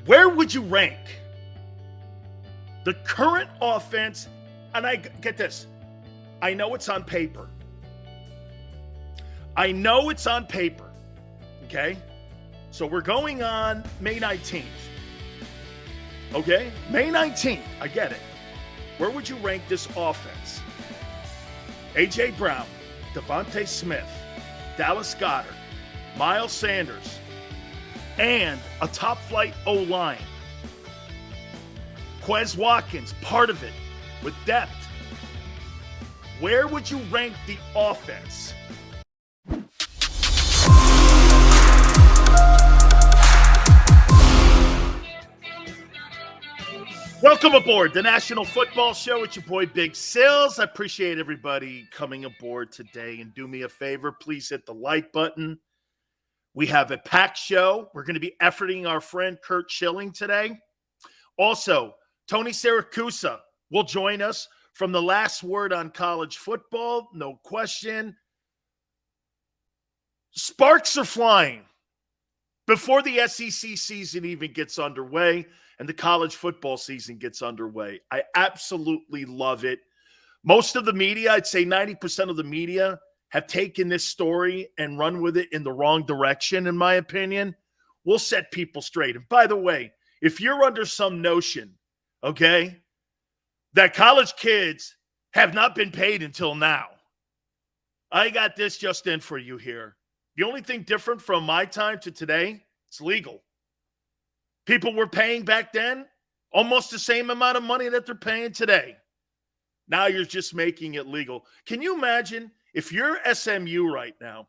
Where would you rank the current offense? And I get this. I know it's on paper. Okay? So we're going on May 19th. Okay? May 19th. I get it. Where would you rank this offense? A.J. Brown, Devontae Smith, Dallas Goedert, Miles Sanders, and a top-flight O-line. Quez Watkins, part of it, with depth. Where would you rank the offense? Welcome aboard the National Football Show. It's your boy, Big Silz. I appreciate everybody coming aboard today. And do me a favor, please hit the like button. We have a packed show. We're going to be efforting our friend Kurt Schilling today. Also, Tony Siracusa will join us from the last word on college football. No question. Sparks are flying before the SEC season even gets underway and the college football season gets underway. I absolutely love it. Most of the media, I'd say 90% of the media, have taken this story and run with it in the wrong direction, in my opinion. We'll set people straight. And by the way, if you're under some notion, okay, that college kids have not been paid until now, I got this just in for you here. The only thing different from my time to today, it's legal. People were paying back then almost the same amount of money that they're paying today. Now you're just making it legal. Can you imagine if you're SMU right now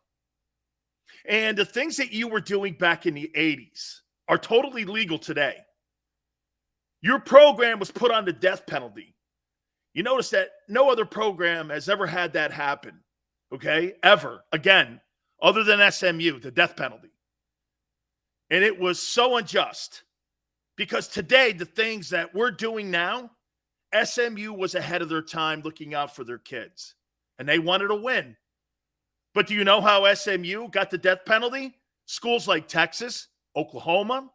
and the things that you were doing back in the 80s are totally legal today? Your program was put on the death penalty. You notice that no other program has ever had that happen, okay, ever, again, other than SMU, the death penalty. And it was so unjust because today, the things that we're doing now, SMU was ahead of their time looking out for their kids, and they wanted to win. But do you know how SMU got the death penalty? Schools like Texas, Oklahoma,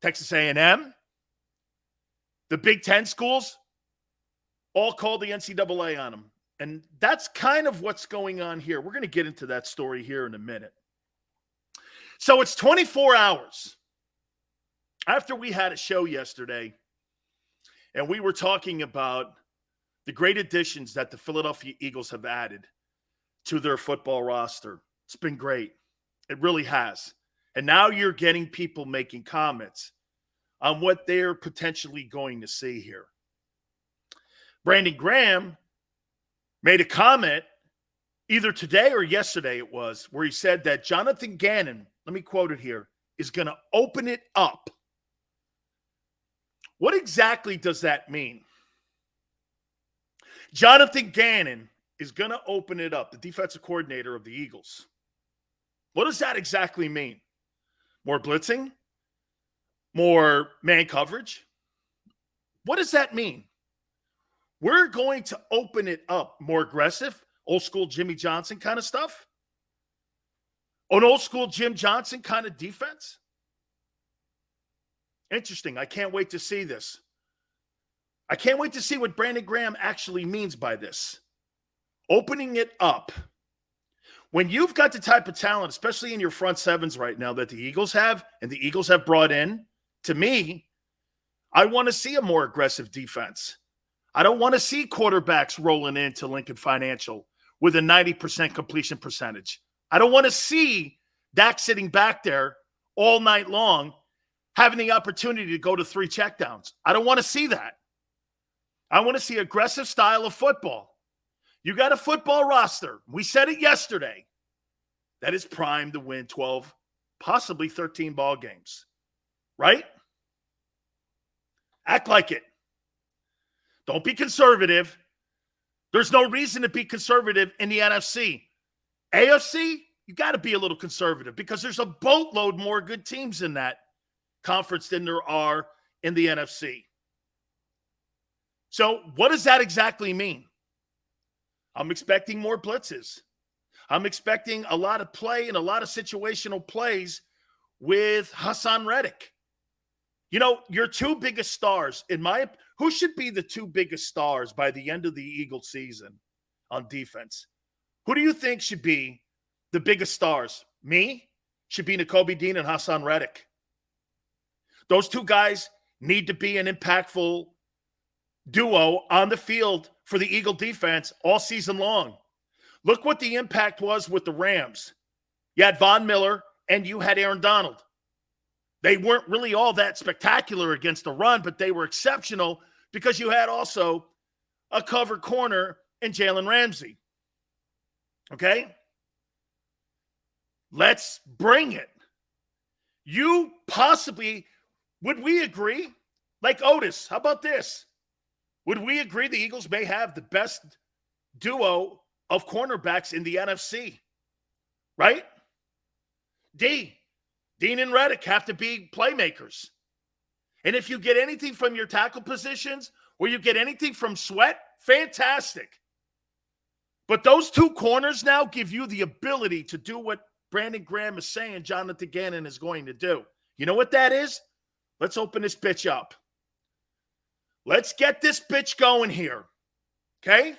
Texas A&M, the Big Ten schools, all called the NCAA on them. And that's kind of what's going on here. We're going to get into that story here in a minute. So it's 24 hours after we had a show yesterday, and we were talking about the great additions that the Philadelphia Eagles have added to their football roster. It's been great. It really has. And now you're getting people making comments on what they're potentially going to see here. Brandon Graham made a comment either today or yesterday it was, where he said that Jonathan Gannon, let me quote it here, is going to open it up. What exactly does that mean? Jonathan Gannon is going to open it up, the defensive coordinator of the Eagles. What does that exactly mean? More blitzing? More man coverage? What does that mean? We're going to open it up. More aggressive, old school Jimmy Johnson kind of stuff? An old school Jim Johnson kind of defense? Interesting. I can't wait to see this. I can't wait to see what Brandon Graham actually means by this. Opening it up. When you've got the type of talent, especially in your front sevens right now, that the Eagles have and the Eagles have brought in, to me, I want to see a more aggressive defense. I don't want to see quarterbacks rolling into Lincoln Financial with a 90% completion percentage. I don't want to see Dak sitting back there all night long having the opportunity to go to 3 checkdowns. I don't want to see that. I want to see aggressive style of football. You got a football roster. We said it yesterday. That is primed to win 12, possibly 13 ball games. Right? Act like it. Don't be conservative. There's no reason to be conservative in the NFC. AFC, you got to be a little conservative because there's a boatload more good teams in that conference than there are in the NFC. So what does that exactly mean? I'm expecting more blitzes. I'm expecting a lot of play and a lot of situational plays with Hassan Reddick. Your two biggest stars, who should be the two biggest stars by the end of the Eagles season on defense? Who do you think should be the biggest stars? Me? Should be Nakobe Dean and Hassan Reddick. Those two guys need to be an impactful duo on the field for the Eagle defense all season long. Look what the impact was with the Rams. You had Von Miller and you had Aaron Donald. They weren't really all that spectacular against the run, but they were exceptional because you had also a cover corner in Jalen Ramsey. Okay? Let's bring it. Would we agree? Like Otis, how about this? Would we agree the Eagles may have the best duo of cornerbacks in the NFC? Right? Dean and Reddick have to be playmakers. And if you get anything from your tackle positions or you get anything from Sweat, fantastic. But those two corners now give you the ability to do what Brandon Graham is saying Jonathan Gannon is going to do. You know what that is? Let's open this bitch up. Let's get this bitch going here. Okay?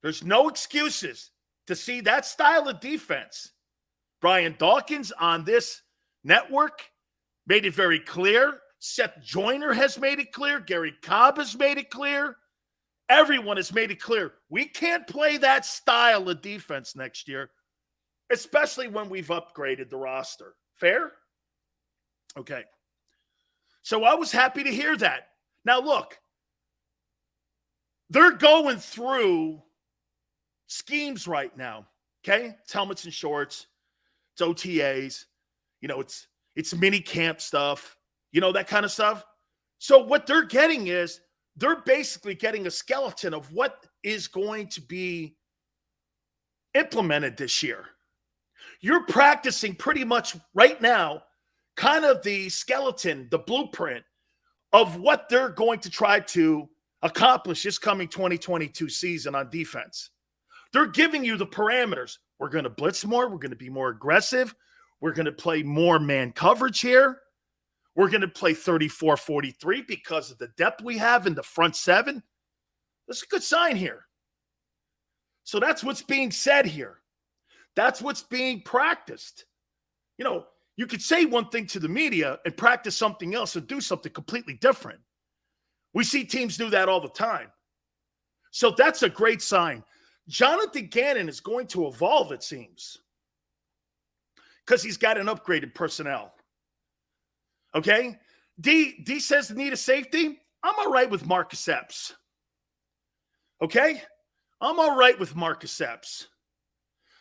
There's no excuses to see that style of defense. Brian Dawkins on this network made it very clear. Seth Joyner has made it clear. Gary Cobb has made it clear. Everyone has made it clear. We can't play that style of defense next year, especially when we've upgraded the roster. Fair? Okay. So I was happy to hear that. Now, look, they're going through schemes right now, okay? It's helmets and shorts. It's OTAs. It's mini camp stuff, that kind of stuff. So what they're getting is they're basically getting a skeleton of what is going to be implemented this year. You're practicing pretty much right now kind of the skeleton, the blueprint of what they're going to try to accomplish this coming 2022 season on defense. They're giving you the parameters. We're going to blitz more. We're going to be more aggressive. We're going to play more man coverage here. We're going to play 34-43 because of the depth we have in the front seven. That's a good sign here. So that's what's being said here. That's what's being practiced. You could say one thing to the media and practice something else and do something completely different. We see teams do that all the time. So that's a great sign. Jonathan Gannon is going to evolve, it seems, because he's got an upgraded personnel. Okay? D says the need of safety. I'm all right with Marcus Epps. Okay? I'm all right with Marcus Epps.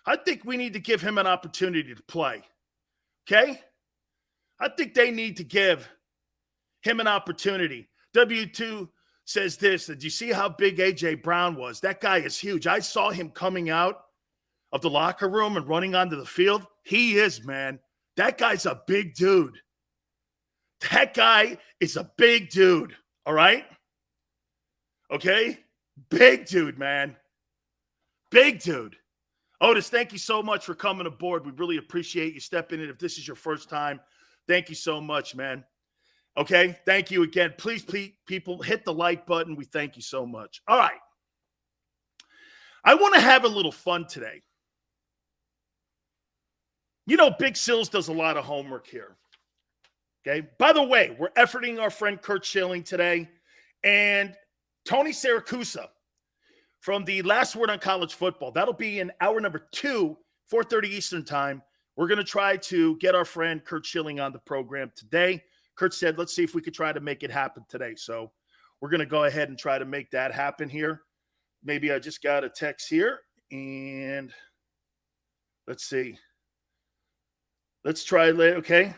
I think we need to give him an opportunity to play. Okay? I think they need to give him an opportunity. W2 says this. Did you see how big A.J. Brown was? That guy is huge. I saw him coming out of the locker room and running onto the field. He is, man. That guy's a big dude. That guy is a big dude. All right? Okay? Big dude, man. Big dude. Otis, thank you so much for coming aboard. We really appreciate you stepping in. If this is your first time, thank you so much, man. Okay? Thank you again. Please, people, hit the like button. We thank you so much. All right. I want to have a little fun today. Big Silz does a lot of homework here. Okay? By the way, we're efforting our friend Kurt Schilling today. And Tony Siracusa from the Last Word on College Football. That'll be in hour number 2, 4:30 Eastern time. We're going to try to get our friend Kurt Schilling on the program today. Kurt said, let's see if we could try to make it happen today. So we're going to go ahead and try to make that happen here. Maybe I just got a text here. And let's see. Let's try it. Okay.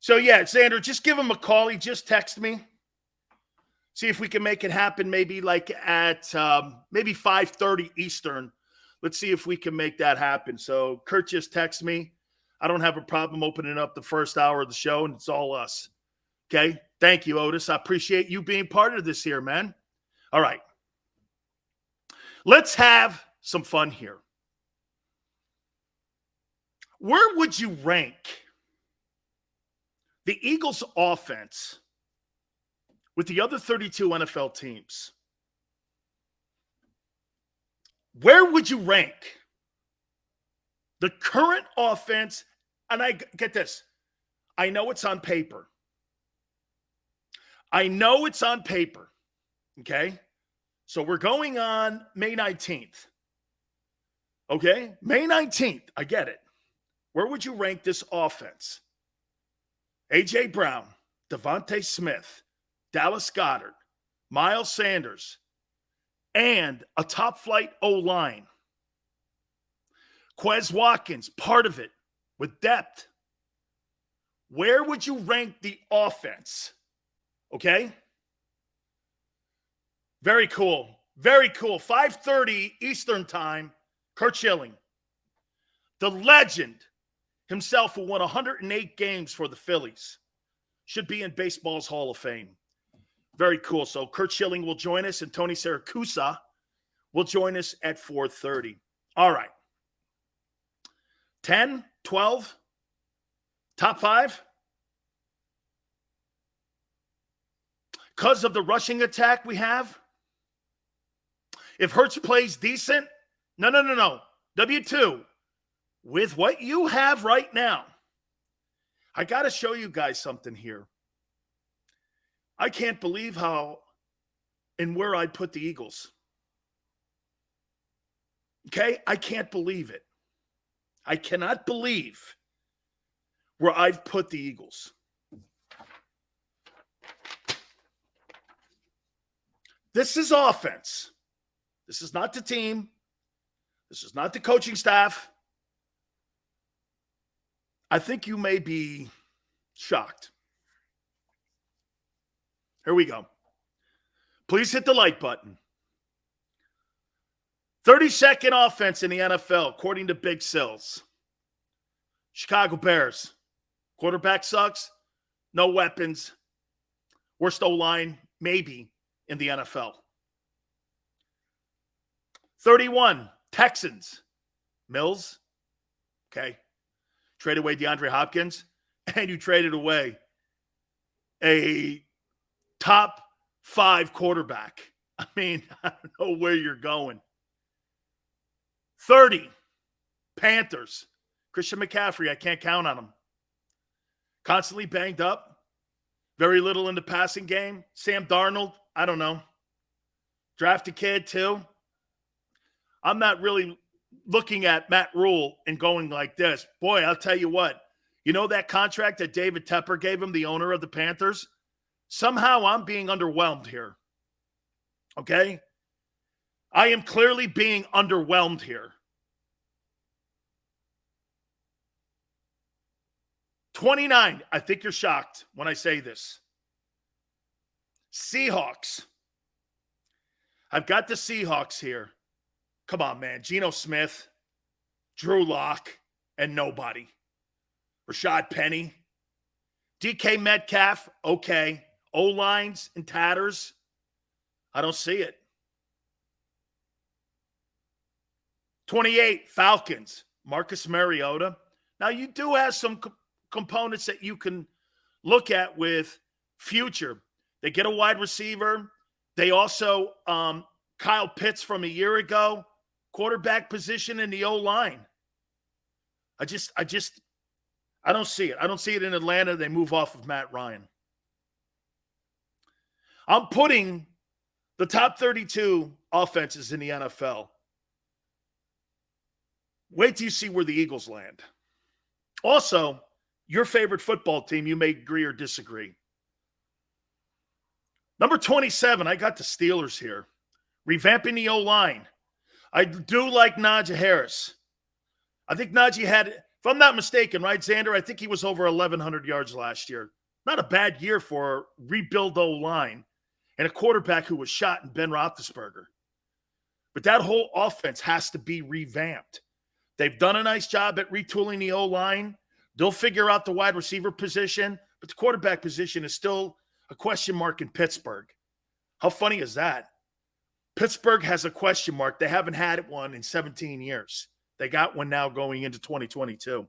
So, yeah, Xander, just give him a call. He just texted me. See if we can make it happen maybe like at maybe 5:30 Eastern. Let's see if we can make that happen. So Kurt just texted me. I don't have a problem opening up the first hour of the show, and it's all us. Okay? Thank you, Otis. I appreciate you being part of this here, man. All right. Let's have some fun here. Where would you rank The Eagles' offense with the other 32 NFL teams, where would you rank the current offense? And I get this. I know it's on paper. Okay? So we're going on May 19th. Okay? May 19th. I get it. Where would you rank this offense? A.J. Brown, Devontae Smith, Dallas Goedert, Miles Sanders, and a top-flight O-line. Quez Watkins, part of it, with depth. Where would you rank the offense? Okay? Very cool. Very cool. 5:30 Eastern Time, Curt Schilling. The legend himself, who won 108 games for the Phillies, should be in baseball's Hall of Fame. Very cool. So Curt Schilling will join us, and Tony Siracusa will join us at 4:30. All right. 10, 12, top 5. Because of the rushing attack we have. If Hurts plays decent, no. W2, with what you have right now, I got to show you guys something here. I can't believe how and where I'd put the Eagles. Okay? I can't believe it. I cannot believe where I've put the Eagles. This is offense. This is not the team. This is not the coaching staff. I think you may be shocked. Here we go. Please hit the like button. 32nd offense in the NFL, according to Big Silz. Chicago Bears. Quarterback sucks. No weapons. Worst O-line, maybe, in the NFL. 31, Texans. Mills. Okay. Trade away DeAndre Hopkins. And you traded away a top 5 quarterback. I mean, I don't know where you're going. 30, Panthers. Christian McCaffrey, I can't count on him. Constantly banged up. Very little in the passing game. Sam Darnold, I don't know. Draft a kid, too. I'm not really looking at Matt Rule and going like this. Boy, I'll tell you what. You know that contract that David Tepper gave him, the owner of the Panthers? Somehow I'm being underwhelmed here. Okay? I am clearly being underwhelmed here. 29, I think you're shocked when I say this. Seahawks. I've got the Seahawks here. Come on, man. Geno Smith, Drew Lock, and nobody. Rashad Penny. DK Metcalf, okay. O-lines and tatters. I don't see it. 28, Falcons. Marcus Mariota. Now, you do have some components that you can look at with future. They get a wide receiver. They also, Kyle Pitts from a year ago, quarterback position in the O-line. I don't see it. I don't see it in Atlanta. They move off of Matt Ryan. I'm putting the top 32 offenses in the NFL. Wait till you see where the Eagles land. Also, your favorite football team, you may agree or disagree. Number 27, I got the Steelers here. Revamping the O-line. I do like Najee Harris. I think Najee had, if I'm not mistaken, right, Xander? I think he was over 1,100 yards last year. Not a bad year for a rebuild O-line and a quarterback who was shot in Ben Roethlisberger. But that whole offense has to be revamped. They've done a nice job at retooling the O-line. They'll figure out the wide receiver position, but the quarterback position is still a question mark in Pittsburgh. How funny is that? Pittsburgh has a question mark. They haven't had one in 17 years. They got one now going into 2022.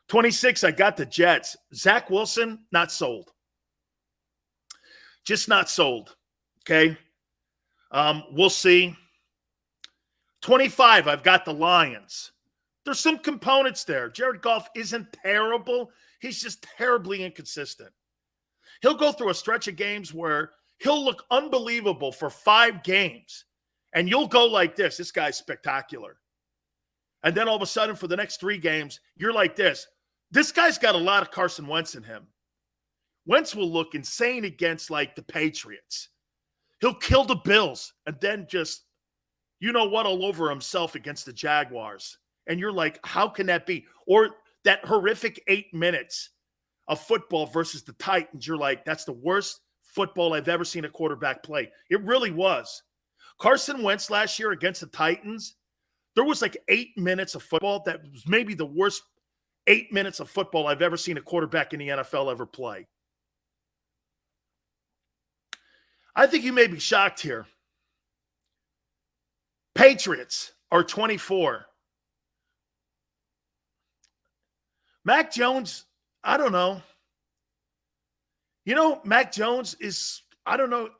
26, I got the Jets. Zach Wilson, not sold. Just not sold. Okay. We'll see. 25, I've got the Lions. There's some components there. Jared Goff isn't terrible. He's just terribly inconsistent. He'll go through a stretch of games where he'll look unbelievable for 5 games, and you'll go like this. This guy's spectacular. And then all of a sudden for the next 3 games, you're like this. This guy's got a lot of Carson Wentz in him. Wentz will look insane against like the Patriots. He'll kill the Bills and then just, all over himself against the Jaguars. And you're like, how can that be? Or that horrific 8 minutes of football versus the Titans. You're like, that's the worst football I've ever seen a quarterback play. It really was. Carson Wentz last year against the Titans, there was like 8 minutes of football that was maybe the worst 8 minutes of football I've ever seen a quarterback in the NFL ever play. I think you may be shocked here. Patriots are 24. Mac Jones, I don't know. Mac Jones is, I don't know,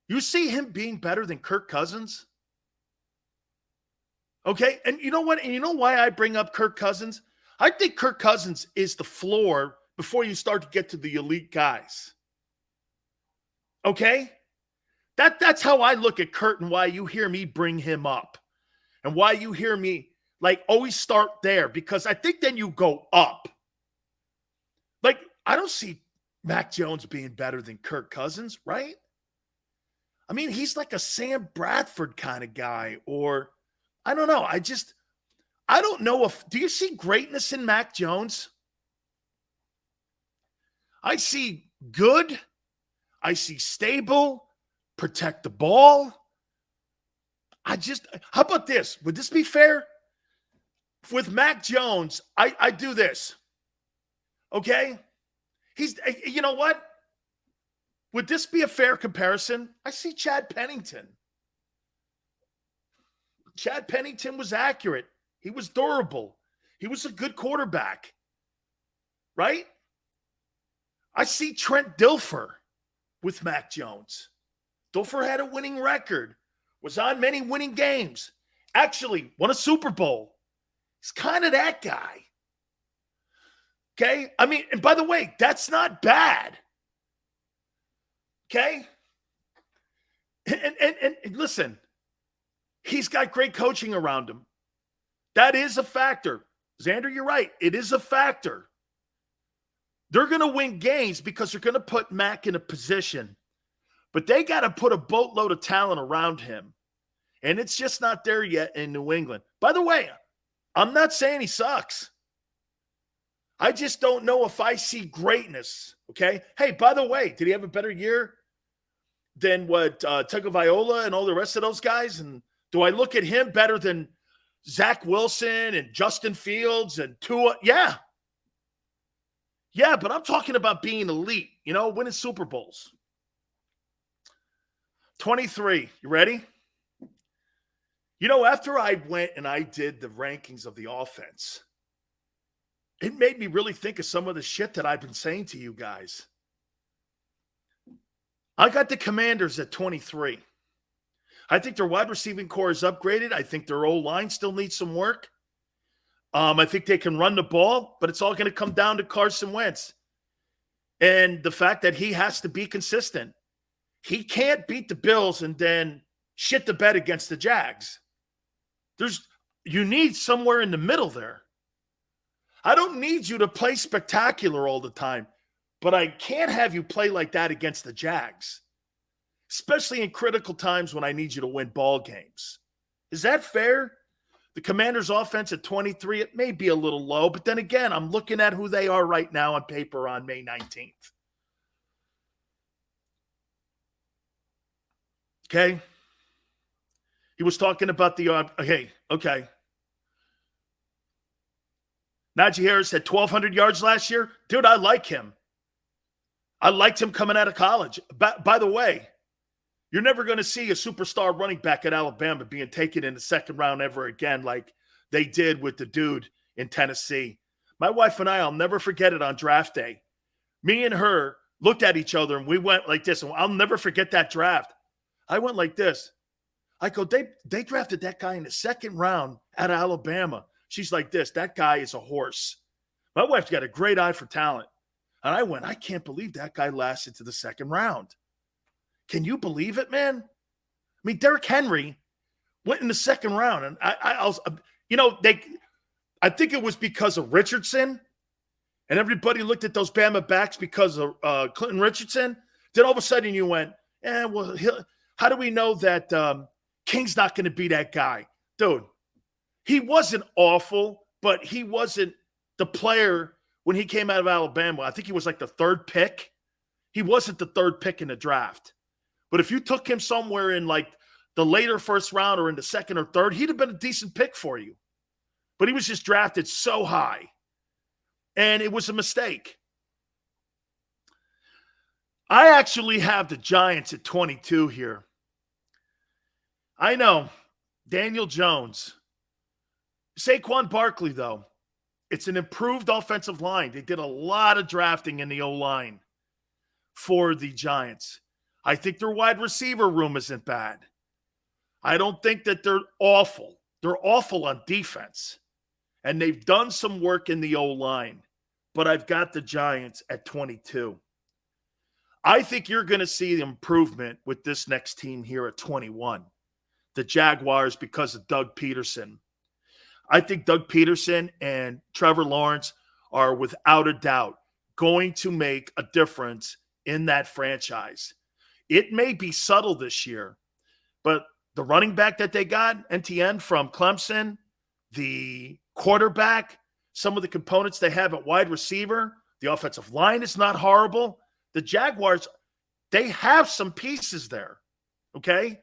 you see him being better than Kirk Cousins? Okay, and you know what? And you know why I bring up Kirk Cousins? I think Kirk Cousins is the floor before you start to get to the elite guys. Okay? That's how I look at Kurt and why you hear me bring him up. And why you hear me, always start there. Because I think then you go up. I don't see Mac Jones being better than Kirk Cousins, right? I mean, he's like a Sam Bradford kind of guy. Or, I don't know. I don't know do you see greatness in Mac Jones? I see good. I see stable, protect the ball. How about this? Would this be fair? With Mac Jones, I do this. Okay? You know what? Would this be a fair comparison? I see Chad Pennington. Chad Pennington was accurate. He was durable. He was a good quarterback. Right? I see Trent Dilfer with Mac Jones. Dilfer had a winning record, was on many winning games, actually won a Super Bowl. He's kind of that guy. Okay? I mean, and by the way, that's not bad. Okay? And listen, he's got great coaching around him. That is a factor. Xander, you're right. It is a factor. They're going to win games because they're going to put Mac in a position. But they got to put a boatload of talent around him. And it's just not there yet in New England. By the way, I'm not saying he sucks. I just don't know if I see greatness. Okay? Hey, by the way, did he have a better year than what Tagovailoa and all the rest of those guys? And do I look at him better than Zach Wilson and Justin Fields and Tua? Yeah. Yeah, but I'm talking about being elite, winning Super Bowls. 23. You ready? After I went and I did the rankings of the offense, it made me really think of some of the shit that I've been saying to you guys. I got the Commanders at 23. I think their wide receiving core is upgraded. I think their O-line still needs some work. I think they can run the ball, but it's all going to come down to Carson Wentz. And the fact that he has to be consistent. He can't beat the Bills and then shit the bed against the Jags. You need somewhere in the middle there. I don't need you to play spectacular all the time, but I can't have you play like that against the Jags, especially in critical times when I need you to win ball games. Is that fair? The Commanders' offense at 23, it may be a little low, but then again, I'm looking at who they are right now on paper on May 19th. Okay? He was talking about the okay. Najee Harris had 1,200 yards last year. Dude, I like him. I liked him coming out of college. By the way, you're never going to see a superstar running back at Alabama being taken in the second round ever again like they did with the dude in Tennessee. My wife and I'll never forget it on draft day. Me and her looked at each other and we went like this. And I'll never forget that draft. I went like this. I go, they drafted that guy in the second round out of Alabama. She's like this. That guy is a horse. My wife's got a great eye for talent. And I went, I can't believe that guy lasted to the second round. Can you believe it, man? I mean, Derrick Henry went in the second round. And I was, I think it was because of Richardson. And everybody looked at those Bama backs because of Clinton Richardson. Then all of a sudden you went, how do we know that King's not going to be that guy? Dude, he wasn't awful, but he wasn't the player when he came out of Alabama. I think he was like the third pick. He wasn't the third pick in the draft. But if you took him somewhere in like the later first round or in the second or third, he'd have been a decent pick for you. But he was just drafted so high. And it was a mistake. I actually have the Giants at 22 here. I know. Daniel Jones. Saquon Barkley, though. It's an improved offensive line. They did a lot of drafting in the O-line for the Giants. I think their wide receiver room isn't bad. I don't think that they're awful. They're awful on defense. And they've done some work in the O-line. But I've got the Giants at 22. I think you're going to see the improvement with this next team here at 21. The Jaguars, because of Doug Peterson. I think Doug Peterson and Trevor Lawrence are without a doubt going to make a difference in that franchise. It may be subtle this year, but the running back that they got, NTN from Clemson, the quarterback, some of the components they have at wide receiver, the offensive line is not horrible. The Jaguars, they have some pieces there, okay?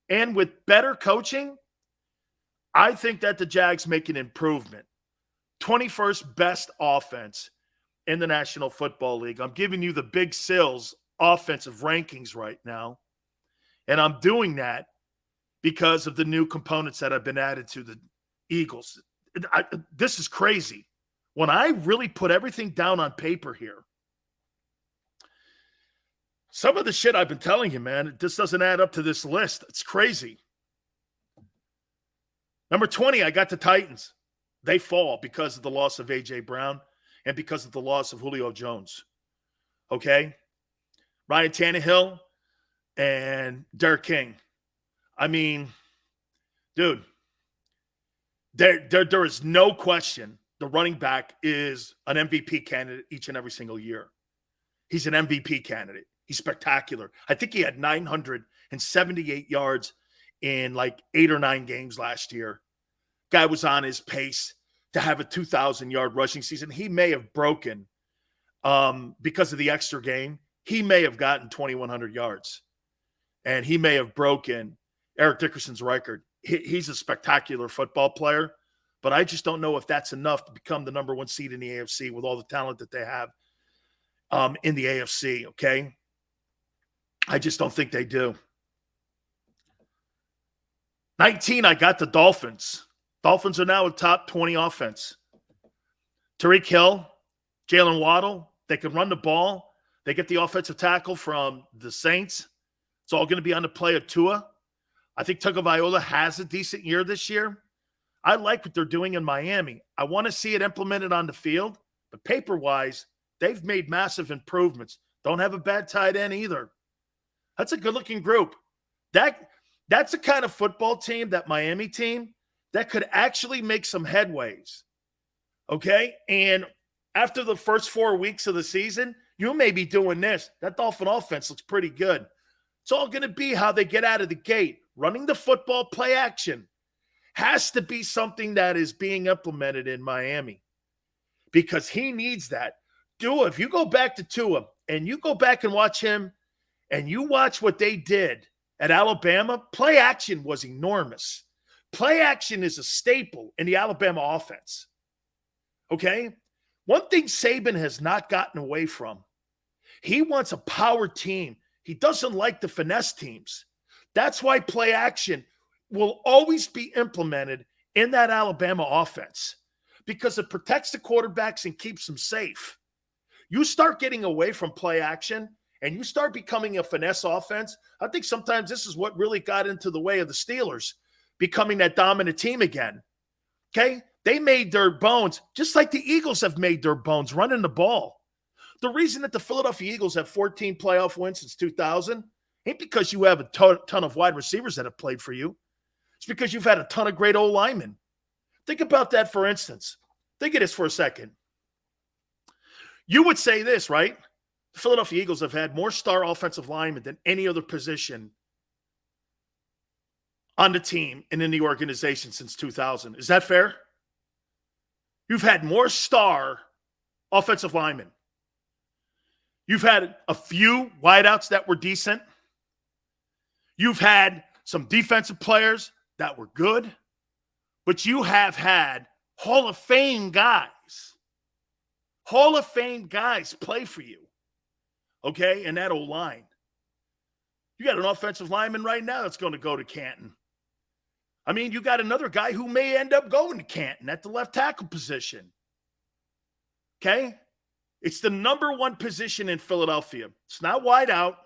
And with better coaching, I think that the Jags make an improvement. 21st best offense in the National Football League. I'm giving you the Big Silz offensive rankings right now. And I'm doing that because of the new components that have been added to the Eagles. This is crazy. When I really put everything down on paper here, some of the shit I've been telling you, man, it just doesn't add up to this list. It's crazy. Number 20, I got the Titans. They fall because of the loss of A.J. Brown and because of the loss of Julio Jones. Okay? Ryan Tannehill and Derek King. I mean, dude, there is no question the running back is an MVP candidate each and every single year. He's an MVP candidate. He's spectacular. I think he had 978 yards in like 8 or 9 games last year. Guy was on his pace to have a 2,000-yard rushing season. He may have broken, because of the extra game, he may have gotten 2,100 yards. And he may have broken Eric Dickerson's record. He's a spectacular football player, but I just don't know if that's enough to become the number 1 seed in the AFC with all the talent that they have in the AFC, okay? I just don't think they do. 19, I got the Dolphins. Dolphins are now a top 20 offense. Tyreek Hill, Jalen Waddle, they can run the ball. They get the offensive tackle from the Saints. It's all going to be on the play of Tua. I think Tagovailoa has a decent year this year. I like what they're doing in Miami. I want to see it implemented on the field, but paper-wise, they've made massive improvements. Don't have a bad tight end either. That's a good-looking group. That's the kind of football team, that Miami team, that could actually make some headways, okay? And after the first 4 weeks of the season, you may be doing this. That Dolphin offense looks pretty good. It's all going to be how they get out of the gate. Running the football, play action has to be something that is being implemented in Miami because he needs that. Tua, if you go back to Tua and you go back and watch him and you watch what they did at Alabama, play action was enormous. Play action is a staple in the Alabama offense. Okay? One thing Saban has not gotten away from, he wants a power team. He doesn't like the finesse teams. That's why play action will always be implemented in that Alabama offense because it protects the quarterbacks and keeps them safe. You start getting away from play action and you start becoming a finesse offense. I think sometimes this is what really got into the way of the Steelers becoming that dominant team again. Okay? They made their bones, just like the Eagles have made their bones running the ball. The reason that the Philadelphia Eagles have 14 playoff wins since 2000 ain't because you have a ton of wide receivers that have played for you. It's because you've had a ton of great old linemen. Think about that, for instance. Think of this for a second. You would say this, right? The Philadelphia Eagles have had more star offensive linemen than any other position on the team and in the organization since 2000. Is that fair? You've had more star offensive linemen. You've had a few wideouts that were decent. You've had some defensive players that were good. But you have had Hall of Fame guys play for you, okay, in that old line. You got an offensive lineman right now that's going to go to Canton. I mean, you got another guy who may end up going to Canton at the left tackle position, okay? It's the number one position in Philadelphia. It's not wide out.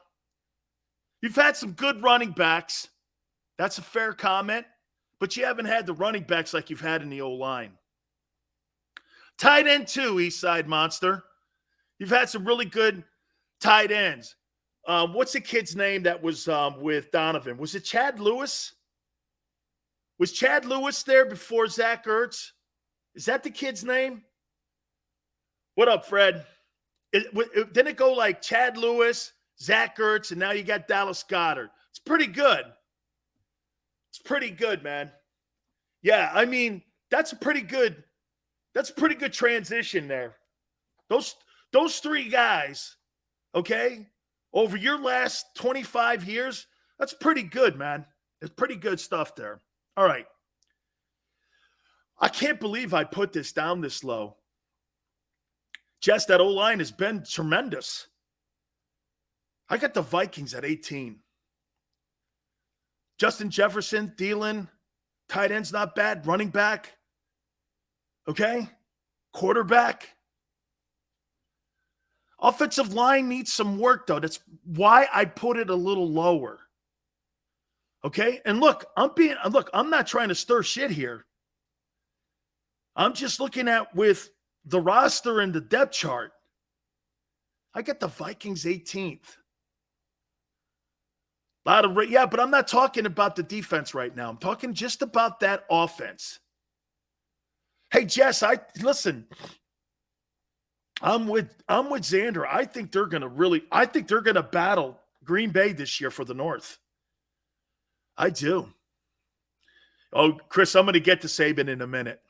You've had some good running backs. That's a fair comment. But you haven't had the running backs like you've had in the O-line. Tight end too, East Side Monster. You've had some really good tight ends. What's the kid's name that was with Donovan? Was it Chad Lewis? Was Chad Lewis there before Zach Ertz? Is that the kid's name? What up, Fred? Didn't it go like Chad Lewis, Zach Ertz, and now you got Dallas Goedert? It's pretty good. It's pretty good, man. Yeah, I mean, that's a pretty good transition there. Those three guys, okay, over your last 25 years, that's pretty good, man. It's pretty good stuff there. All right. I can't believe I put this down this low. Jess, that O-line has been tremendous. I got the Vikings at 18. Justin Jefferson, Thielen, tight end's not bad. Running back, okay? Quarterback. Offensive line needs some work, though. That's why I put it a little lower. Okay? And look, I'm not trying to stir shit here. I'm just looking at with the roster and the depth chart. I got the Vikings 18th. But I'm not talking about the defense right now. I'm talking just about that offense. Hey, Jess, listen. I'm with Xander. I think they're gonna battle Green Bay this year for the North. I do. Oh, Chris, I'm gonna get to Saban in a minute.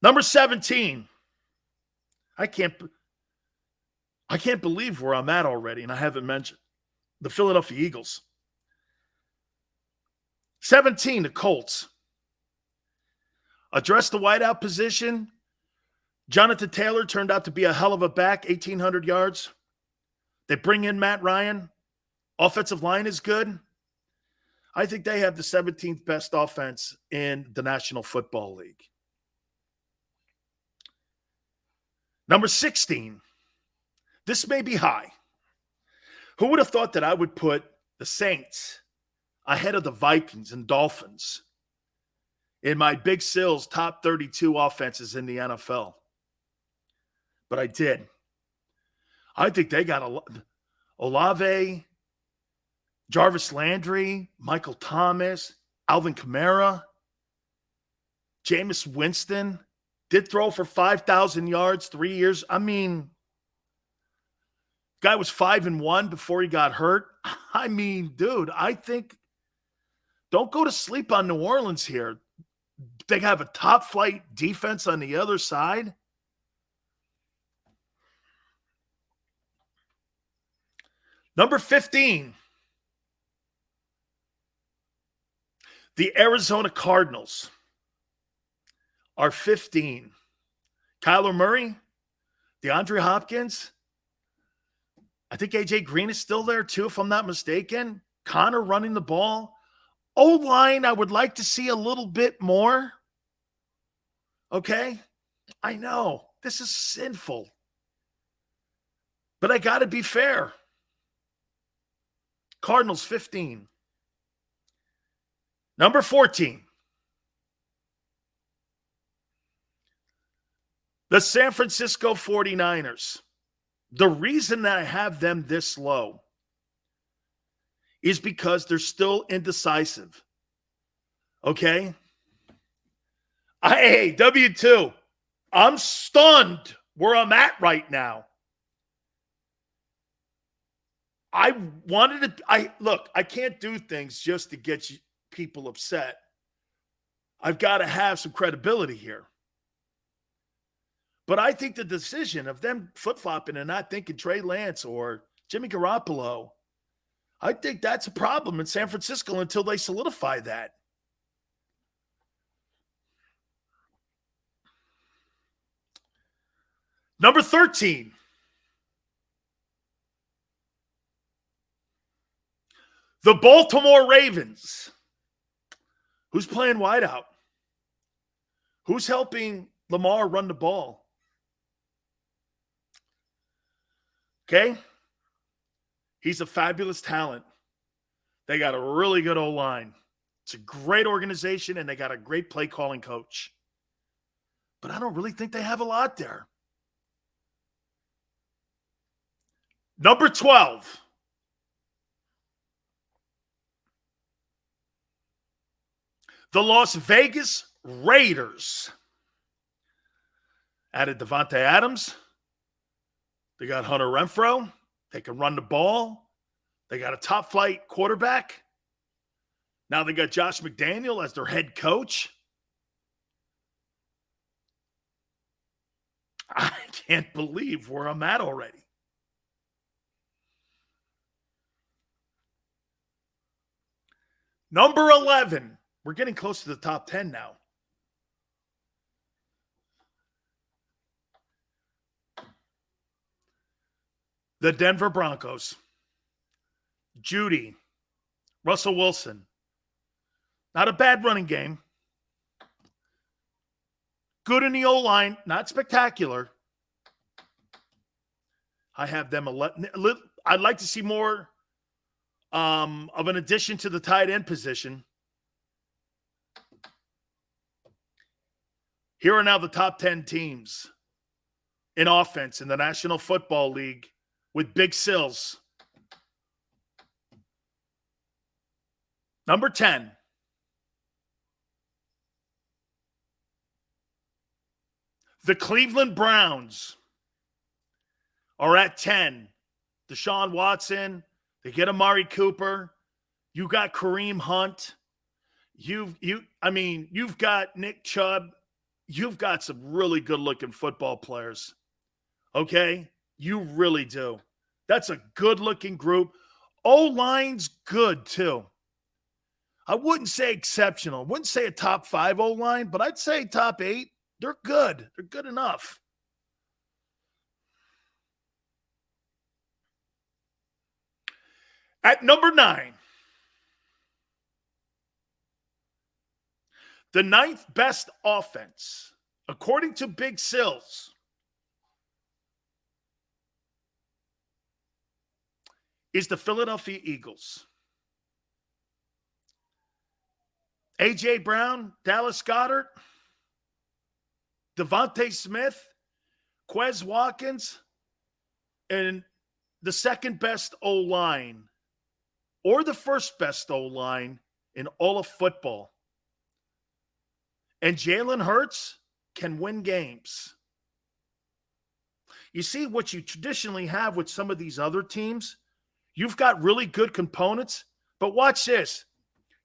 Number 17. I can't believe where I'm at already, and I haven't mentioned the Philadelphia Eagles. 17, the Colts. Address the wideout position. Jonathan Taylor turned out to be a hell of a back, 1,800 yards. They bring in Matt Ryan. Offensive line is good. I think they have the 17th best offense in the National Football League. Number 16. This may be high. Who would have thought that I would put the Saints ahead of the Vikings and Dolphins in my Big Silz top 32 offenses in the NFL? But I did. I think they got Olave, Jarvis Landry, Michael Thomas, Alvin Kamara, Jameis Winston. Did throw for 5,000 yards, 3 years. I mean, guy was 5-1 before he got hurt. I mean, dude, I think don't go to sleep on New Orleans here. They have a top flight defense on the other side. Number 15, the Arizona Cardinals are 15. Kyler Murray, DeAndre Hopkins. I think A.J. Green is still there too, if I'm not mistaken. Connor running the ball. O-line, I would like to see a little bit more. Okay? I know. This is sinful. But I got to be fair. Cardinals 15. Number 14. The San Francisco 49ers. The reason that I have them this low is because they're still indecisive. Okay? Hey, W2, I'm stunned where I'm at right now. I can't do things just to get people upset. I've got to have some credibility here. But I think the decision of them flip-flopping and not thinking Trey Lance or Jimmy Garoppolo, I think that's a problem in San Francisco until they solidify that. Number 13. The Baltimore Ravens. Who's playing wideout? Who's helping Lamar run the ball? Okay? He's a fabulous talent. They got a really good O-line. It's a great organization, and they got a great play-calling coach. But I don't really think they have a lot there. Number 12. The Las Vegas Raiders. Added Devontae Adams. They got Hunter Renfrow. They can run the ball. They got a top-flight quarterback. Now they got Josh McDaniel as their head coach. I can't believe where I'm at already. Number 11. We're getting close to the top 10 now. The Denver Broncos. Judy. Russell Wilson. Not a bad running game. Good in the O-line. Not spectacular. I have them 11. I'd like to see more of an addition to the tight end position. Here are now the top 10 teams in offense in the National Football League with Big Silz. Number 10. The Cleveland Browns are at 10. Deshaun Watson. They get Amari Cooper. You got Kareem Hunt. You've got Nick Chubb. You've got some really good-looking football players. Okay? You really do. That's a good-looking group. O-line's good, too. I wouldn't say exceptional. I wouldn't say a top 5 O-line, but I'd say top 8. They're good. They're good enough. At number 9, the 9th best offense, according to Big Silz, is the Philadelphia Eagles. A.J. Brown, Dallas Goedert, Devontae Smith, Quez Watkins, and the second best O-line or the first best O-line in all of football. And Jalen Hurts can win games. You see what you traditionally have with some of these other teams? You've got really good components, but watch this.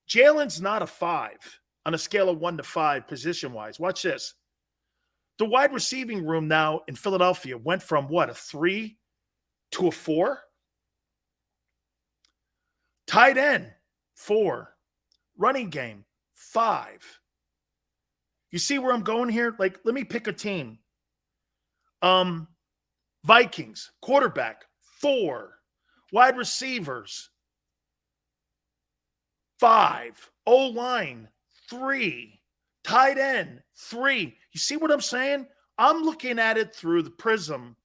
Jalen's not a 5 on a scale of 1 to 5 position-wise. Watch this. The wide receiving room now in Philadelphia went from what, a 3 to a 4? Tight end, 4. Running game, 5. You see where I'm going here? Like, let me pick a team. Vikings, quarterback, 4. Wide receivers, 5. O-line, 3. Tight end, 3. You see what I'm saying? I'm looking at it through the prism.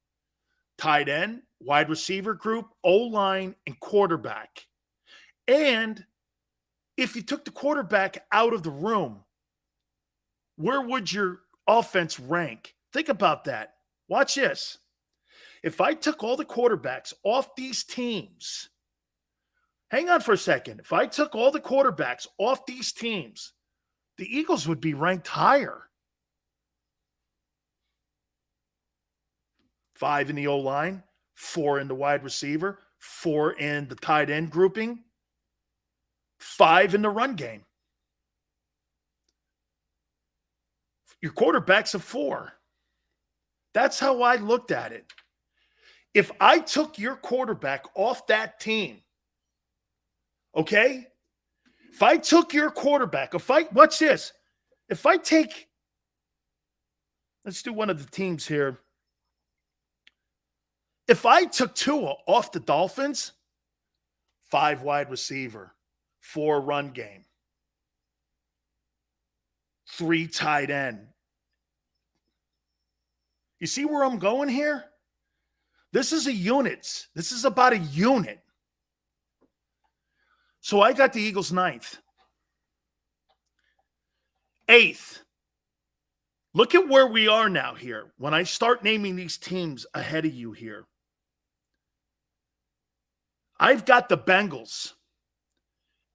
Tight end, wide receiver group, O-line, and quarterback. And if you took the quarterback out of the room, where would your offense rank? Think about that. Watch this. If I took all the quarterbacks off these teams, hang on for a second. If I took all the quarterbacks off these teams, the Eagles would be ranked higher. 5 in the O-line, 4 in the wide receiver, 4 in the tight end grouping, 5 in the run game. Your quarterback's a 4. That's how I looked at it. If I took your quarterback off that team, okay? If I took your quarterback, watch this. If I take, let's do one of the teams here. If I took Tua off the Dolphins, 5 wide receiver, 4 run game, 3 tight end. You see where I'm going here? This is a unit. This is about a unit. So I got the Eagles 9th. 8th. Look at where we are now here. When I start naming these teams ahead of you here. I've got the Bengals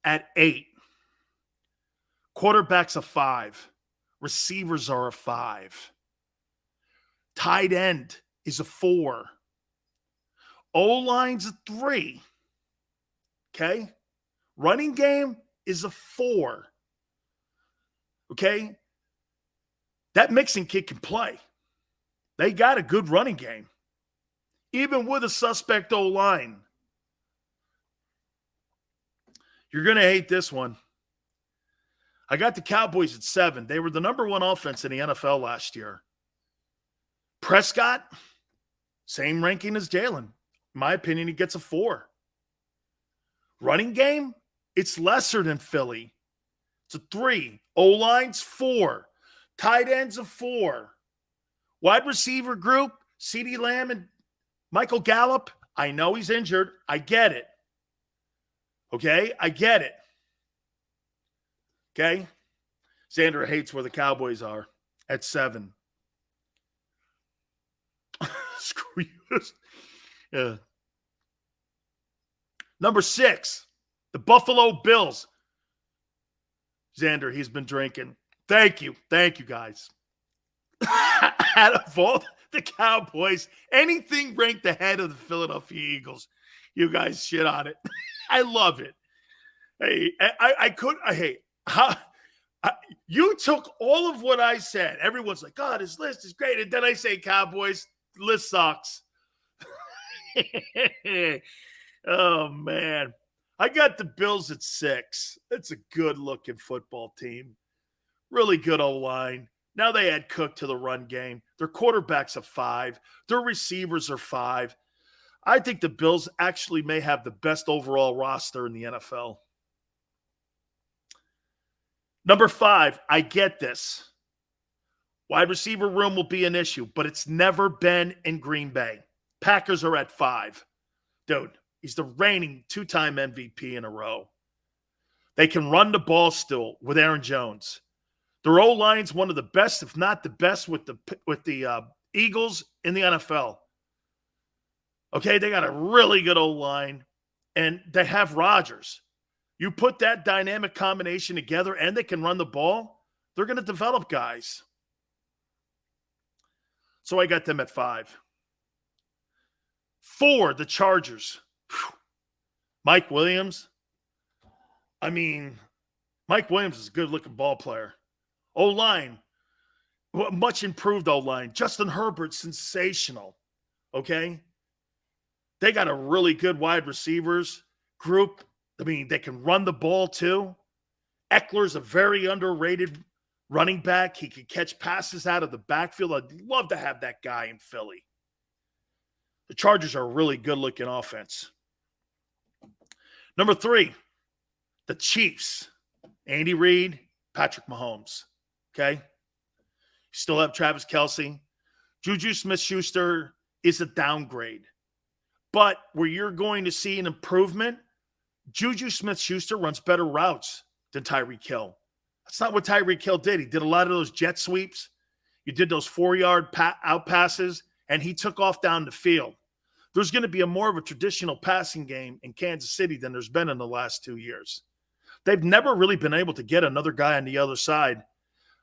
at 8. Quarterbacks a 5. Receivers are a 5. Tight end is a 4. O-line's a 3. Okay? Running game is a 4. Okay? That Mixon kid can play. They got a good running game. Even with a suspect O-line. You're going to hate this one. I got the Cowboys at 7. They were the number 1 offense in the NFL last year. Prescott, same ranking as Jalen. In my opinion, he gets a 4. Running game, it's lesser than Philly. It's a 3. O-line's 4. Tight ends a 4. Wide receiver group, CeeDee Lamb and Michael Gallup. I know he's injured. I get it. Okay? I get it. Okay? Xander hates where the Cowboys are at 7. Screw you. Yeah. Number 6, the Buffalo Bills. Xander, he's been drinking. Thank you. Thank you, guys. Out of all the Cowboys, anything ranked ahead of the Philadelphia Eagles, you guys shit on it. I love it. Hey, you took all of what I said. Everyone's like, God, his list is great. And then I say, Cowboys, list sucks. Oh, man. I got the Bills at 6. It's a good-looking football team. Really good O-line. Now they add Cook to the run game. Their quarterback's a 5. Their receivers are 5. I think the Bills actually may have the best overall roster in the NFL. Number 5, I get this. Wide receiver room will be an issue, but it's never been in Green Bay. Packers are at 5. Dude, he's the reigning 2-time MVP in a row. They can run the ball still with Aaron Jones. Their O-line's one of the best, if not the best, with the Eagles in the NFL. Okay, they got a really good O-line, and they have Rodgers. You put that dynamic combination together, and they can run the ball, they're going to develop guys. So I got them at 5. 4, the Chargers. Whew. Mike Williams. I mean, Mike Williams is a good-looking ball player. O-line, much improved O-line. Justin Herbert, sensational. Okay? They got a really good wide receivers group. I mean, they can run the ball too. Eckler's a very underrated running back. He can catch passes out of the backfield. I'd love to have that guy in Philly. The Chargers are a really good-looking offense. Number 3, the Chiefs. Andy Reid, Patrick Mahomes. Okay? You still have Travis Kelce. Juju Smith-Schuster is a downgrade. But where you're going to see an improvement, Juju Smith-Schuster runs better routes than Tyreek Hill. That's not what Tyreek Hill did. He did a lot of those jet sweeps. You did those 4-yard out passes, and he took off down the field. There's going to be more of a traditional passing game in Kansas City than there's been in the last 2 years. They've never really been able to get another guy on the other side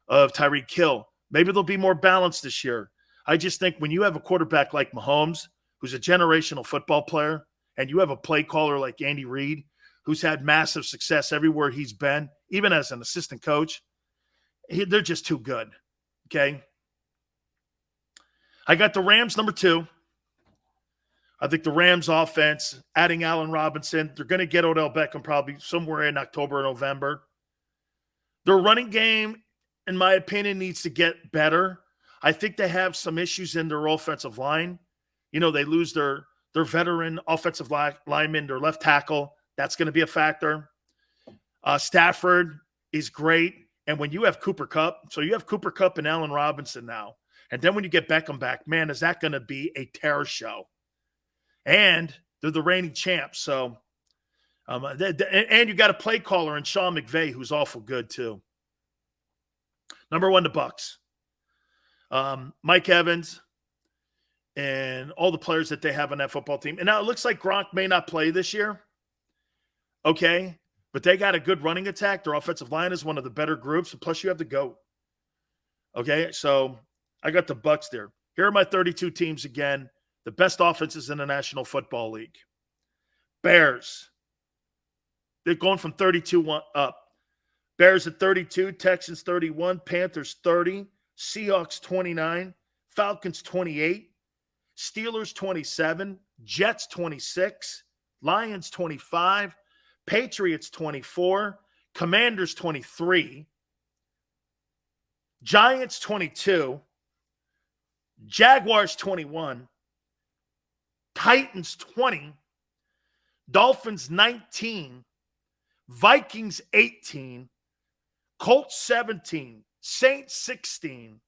of Tyreek Hill. Maybe they'll be more balanced this year. I just think when you have a quarterback like Mahomes, who's a generational football player, and you have a play caller like Andy Reid, who's had massive success everywhere he's been, even as an assistant coach, they're just too good, okay? I got the Rams number 2. I think the Rams offense, adding Allen Robinson, they're going to get Odell Beckham probably somewhere in October or November. Their running game, in my opinion, needs to get better. I think they have some issues in their offensive line. You know, they lose their veteran offensive lineman, their left tackle. That's going to be a factor. Stafford is great. And when you have Cooper Kupp, so you have Cooper Kupp and Allen Robinson now. And then when you get Beckham back, man, is that going to be a terror show? And they're the reigning champs. So, and you got a play caller in Sean McVay, who's awful good too. Number 1, the Bucs. Mike Evans and all the players that they have on that football team. And now it looks like Gronk may not play this year. Okay. But they got a good running attack. Their offensive line is one of the better groups. And plus you have the GOAT. Okay. So I got the Bucs there. Here are my 32 teams again. The best offenses in the National Football League. Bears. They're going from 32 up. Bears at 32, Texans 31, Panthers 30, Seahawks 29, Falcons 28, Steelers 27, Jets 26, Lions 25, Patriots 24, Commanders 23, Giants 22, Jaguars 21, Titans 20, Dolphins 19, Vikings 18, Colts 17, Saints 16,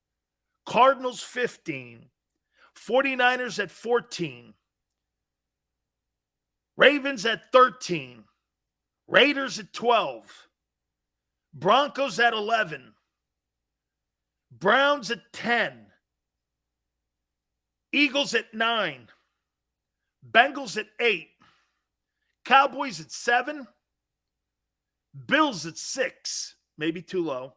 Cardinals 15, 49ers at 14, Ravens at 13, Raiders at 12, Broncos at 11, Browns at 10, Eagles at 9, Bengals at 8, Cowboys at 7, Bills at 6, maybe too low.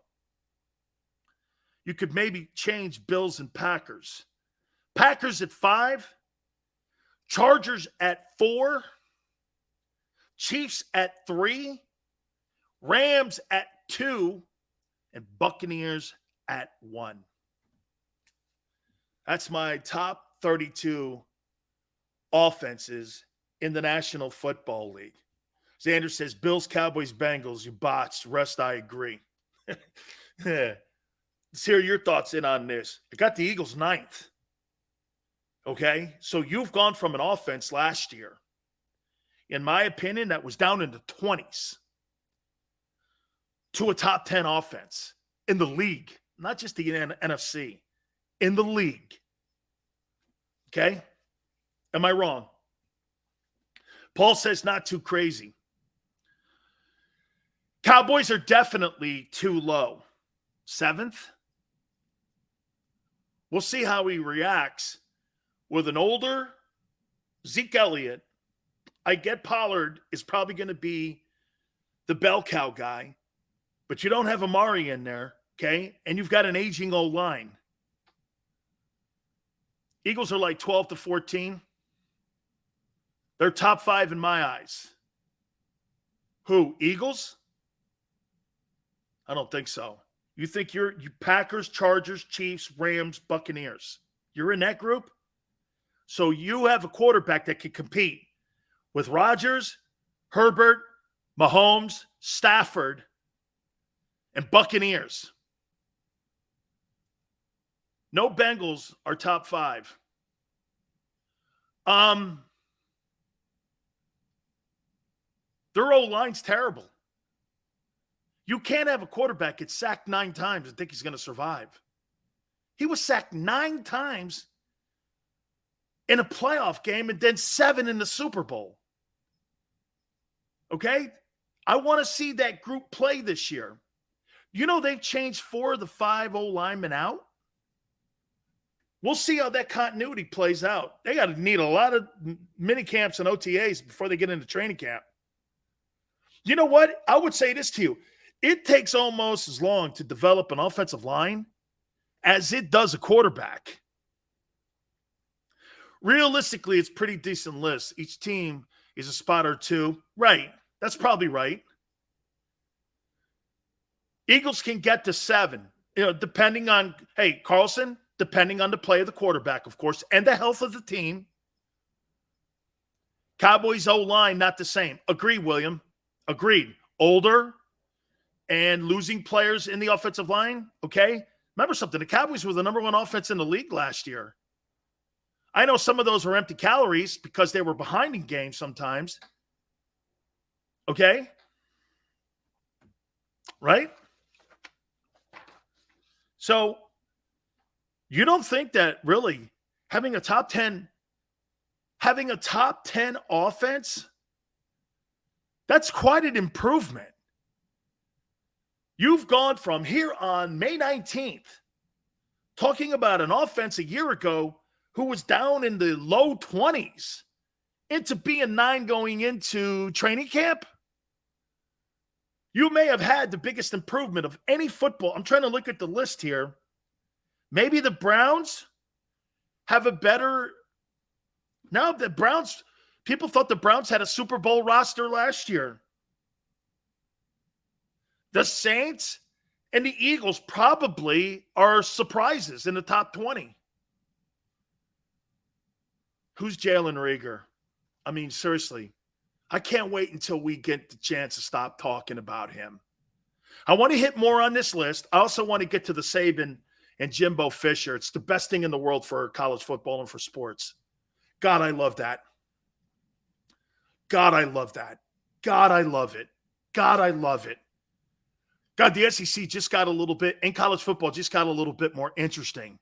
You could maybe change Bills and Packers. Packers at 5, Chargers at 4, Chiefs at 3, Rams at 2, and Buccaneers at 1. That's my top 32 offenses in the National Football League. Xander says, Bills, Cowboys, Bengals, you botched. Rest, I agree. Let's hear your thoughts in on this. I got the Eagles 9th. Okay? So you've gone from an offense last year, in my opinion, that was down in the 20s, to a top 10 offense in the league, not just the NFC, in the league. Okay? Am I wrong? Paul says not too crazy. Cowboys are definitely too low. 7th? We'll see how he reacts with an older Zeke Elliott. I get Pollard is probably going to be the bell cow guy, but you don't have Amari in there, okay? And you've got an aging old line. Eagles are like 12 to 14. They're top 5 in my eyes. Who? Eagles? I don't think so. You think you Packers, Chargers, Chiefs, Rams, Buccaneers. You're in that group? So you have a quarterback that can compete with Rodgers, Herbert, Mahomes, Stafford, and Buccaneers. No Bengals are top 5. Their O-line's terrible. You can't have a quarterback get sacked 9 times and think he's going to survive. He was sacked 9 times in a playoff game and then 7 in the Super Bowl. Okay? I want to see that group play this year. You know they've changed 4 of the 5 O-linemen out? We'll see how that continuity plays out. They got to need a lot of mini camps and OTAs before they get into training camp. You know what? I would say this to you. It takes almost as long to develop an offensive line as it does a quarterback. Realistically, it's pretty decent list. Each team is a spot or 2. Right. That's probably right. Eagles can get to 7, depending on, Carlson, depending on the play of the quarterback, of course, and the health of the team. Cowboys O-line, not the same. Agree, William. Agreed. Older and losing players in the offensive line, okay? Remember something. The Cowboys were the number 1 offense in the league last year. I know some of those were empty calories because they were behind in games sometimes. Okay? Right? So, you don't think that really having a top 10 offense, that's quite an improvement. You've gone from here on May 19th, talking about an offense a year ago who was down in the low 20s, into being 9 going into training camp. You may have had the biggest improvement of any football. I'm trying to look at the list here. Maybe the Browns have a better. No, the Browns, people thought the Browns had a Super Bowl roster last year. The Saints and the Eagles probably are surprises in the top 20. Who's Jalen Reagor? I mean, seriously, I can't wait until we get the chance to stop talking about him. I want to hit more on this list. I also want to get to the Saban and Jimbo Fisher. It's the best thing in the world for college football and for sports. God, I love that. God, I love that. God, I love it. God, I love it. God, the SEC just got a little bit, and college football just got a little bit more interesting.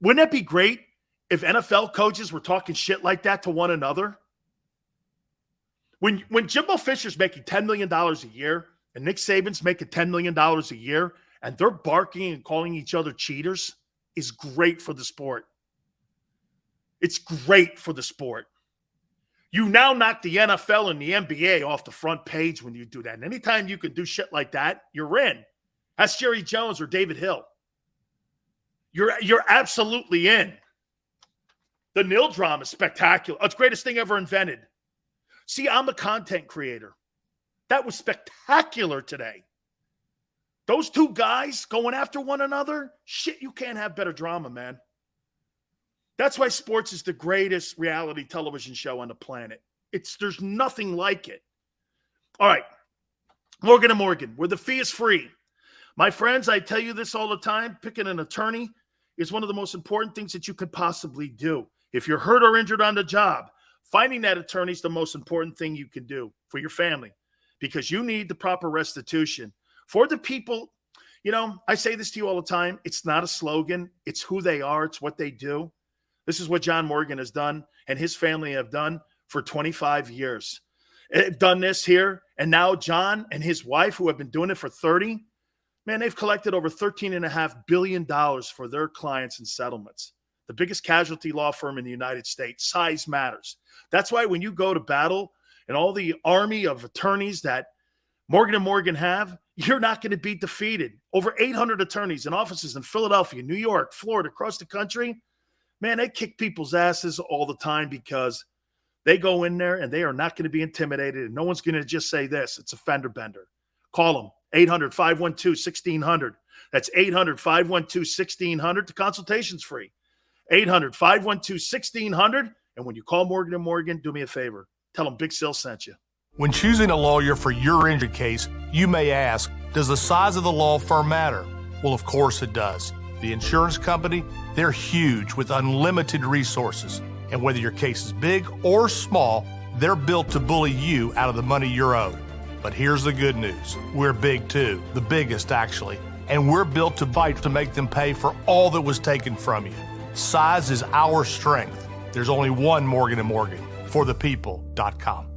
Wouldn't it be great if NFL coaches were talking shit like that to one another? When Jimbo Fisher's making $10 million a year and Nick Saban's making $10 million a year and they're barking and calling each other cheaters, is great for the sport. It's great for the sport. You now knock the NFL and the NBA off the front page when you do that. And anytime you can do shit like that, you're in. That's Jerry Jones or David Hill. You're absolutely in. The Nil drama is spectacular. It's the greatest thing ever invented. See, I'm a content creator. That was spectacular today. Those 2 guys going after one another, shit, you can't have better drama, man. That's why sports is the greatest reality television show on the planet. There's nothing like it. All right. Morgan & Morgan, where the fee is free. My friends, I tell you this all the time, picking an attorney is one of the most important things that you could possibly do. If you're hurt or injured on the job, finding that attorney is the most important thing you can do for your family, because you need the proper restitution. For the people, I say this to you all the time. It's not a slogan. It's who they are. It's what they do. This is what John Morgan has done and his family have done for 25 years. They've done this here. And now John and his wife, who have been doing it for 30, man, they've collected over $13.5 billion for their clients and settlements. The biggest casualty law firm in the United States. Size matters. That's why when you go to battle and all the army of attorneys that Morgan & Morgan have, you're not going to be defeated. Over 800 attorneys in offices in Philadelphia, New York, Florida, across the country. Man, they kick people's asses all the time because they go in there and they are not going to be intimidated. And no one's going to just say this. It's a fender bender. Call them. 800-512-1600. That's 800-512-1600. The consultation's free. 800-512-1600. And when you call Morgan & Morgan, do me a favor. Tell them Big Silz sent you. When choosing a lawyer for your injury case, you may ask, does the size of the law firm matter? Well, of course it does. The insurance company, they're huge with unlimited resources. And whether your case is big or small, they're built to bully you out of the money you're owed. But here's the good news. We're big too, the biggest actually, and we're built to fight to make them pay for all that was taken from you. Size is our strength. There's only one Morgan & Morgan, forthepeople.com.